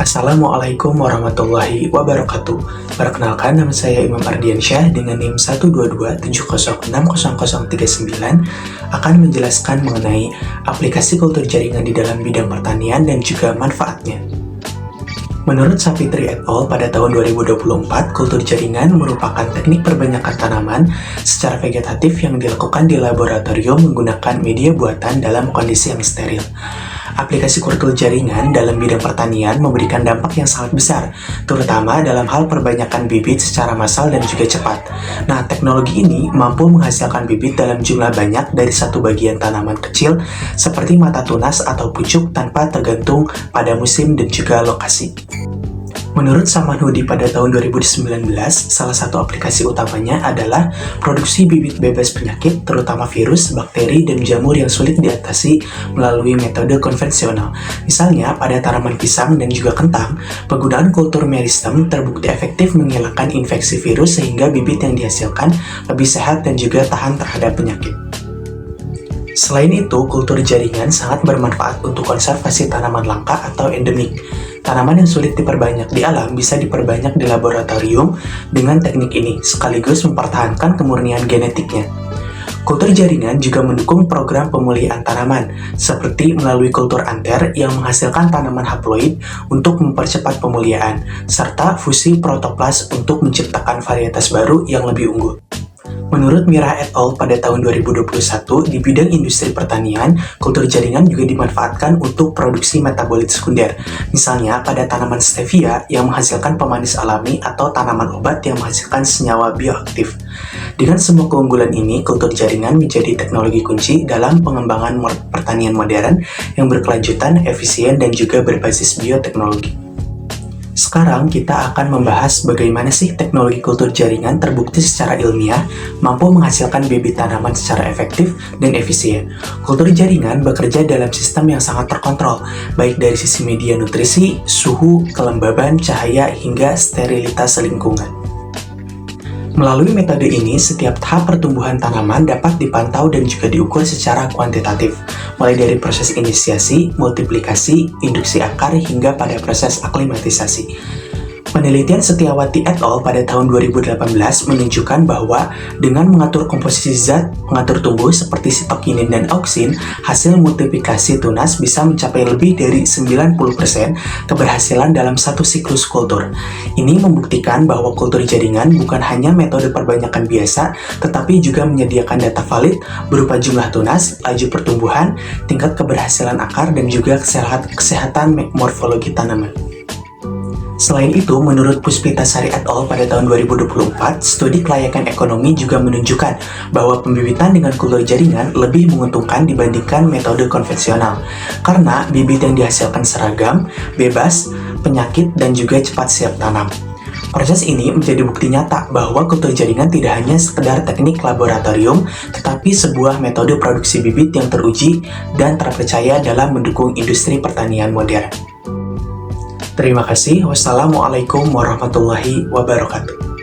Assalamualaikum warahmatullahi wabarakatuh. Perkenalkan, nama saya Imam Ardiansyah dengan NIM 12270600039 akan menjelaskan mengenai aplikasi kultur jaringan di dalam bidang pertanian dan juga manfaatnya. Menurut Sapitri et al. Pada tahun 2024, kultur jaringan merupakan teknik perbanyakan tanaman secara vegetatif yang dilakukan di laboratorium menggunakan media buatan dalam kondisi yang steril. Aplikasi kultur jaringan dalam bidang pertanian memberikan dampak yang sangat besar, terutama dalam hal perbanyakan bibit secara massal dan juga cepat. Nah, teknologi ini mampu menghasilkan bibit dalam jumlah banyak dari satu bagian tanaman kecil seperti mata tunas atau pucuk tanpa tergantung pada musim dan juga lokasi. Menurut Samanhudi pada tahun 2019, salah satu aplikasi utamanya adalah produksi bibit bebas penyakit, terutama virus, bakteri, dan jamur yang sulit diatasi melalui metode konvensional. Misalnya, pada tanaman pisang dan juga kentang, penggunaan kultur meristem terbukti efektif menghilangkan infeksi virus sehingga bibit yang dihasilkan lebih sehat dan juga tahan terhadap penyakit. Selain itu, kultur jaringan sangat bermanfaat untuk konservasi tanaman langka atau endemik. Tanaman yang sulit diperbanyak di alam bisa diperbanyak di laboratorium dengan teknik ini, sekaligus mempertahankan kemurnian genetiknya. Kultur jaringan juga mendukung program pemulihan tanaman, seperti melalui kultur anter yang menghasilkan tanaman haploid untuk mempercepat pemulihan, serta fusi protoplas untuk menciptakan varietas baru yang lebih unggul. Menurut Mira et al. Pada tahun 2021, di bidang industri pertanian, kultur jaringan juga dimanfaatkan untuk produksi metabolit sekunder. Misalnya, pada tanaman stevia yang menghasilkan pemanis alami atau tanaman obat yang menghasilkan senyawa bioaktif. Dengan semua keunggulan ini, kultur jaringan menjadi teknologi kunci dalam pengembangan pertanian modern yang berkelanjutan, efisien, dan juga berbasis bioteknologi. Sekarang kita akan membahas bagaimana sih teknologi kultur jaringan terbukti secara ilmiah mampu menghasilkan bibit tanaman secara efektif dan efisien. Kultur jaringan bekerja dalam sistem yang sangat terkontrol, baik dari sisi media nutrisi, suhu, kelembaban, cahaya, hingga sterilitas lingkungan. Melalui metode ini, setiap tahap pertumbuhan tanaman dapat dipantau dan juga diukur secara kuantitatif, mulai dari proses inisiasi, multiplikasi, induksi akar, hingga pada proses aklimatisasi. Penelitian Setiawati et al. Pada tahun 2018 menunjukkan bahwa dengan mengatur komposisi zat pengatur tumbuh seperti sitokinin dan auksin, hasil multiplikasi tunas bisa mencapai lebih dari 90% keberhasilan dalam satu siklus kultur. Ini membuktikan bahwa kultur jaringan bukan hanya metode perbanyakan biasa, tetapi juga menyediakan data valid berupa jumlah tunas, laju pertumbuhan, tingkat keberhasilan akar, dan juga kesehatan morfologi tanaman. Selain itu, menurut Puspitasari et al. Pada tahun 2024, studi kelayakan ekonomi juga menunjukkan bahwa pembibitan dengan kultur jaringan lebih menguntungkan dibandingkan metode konvensional, karena bibit yang dihasilkan seragam, bebas, penyakit, dan juga cepat siap tanam. Proses ini menjadi bukti nyata bahwa kultur jaringan tidak hanya sekedar teknik laboratorium, tetapi sebuah metode produksi bibit yang teruji dan terpercaya dalam mendukung industri pertanian modern. Terima kasih. Wassalamualaikum warahmatullahi wabarakatuh.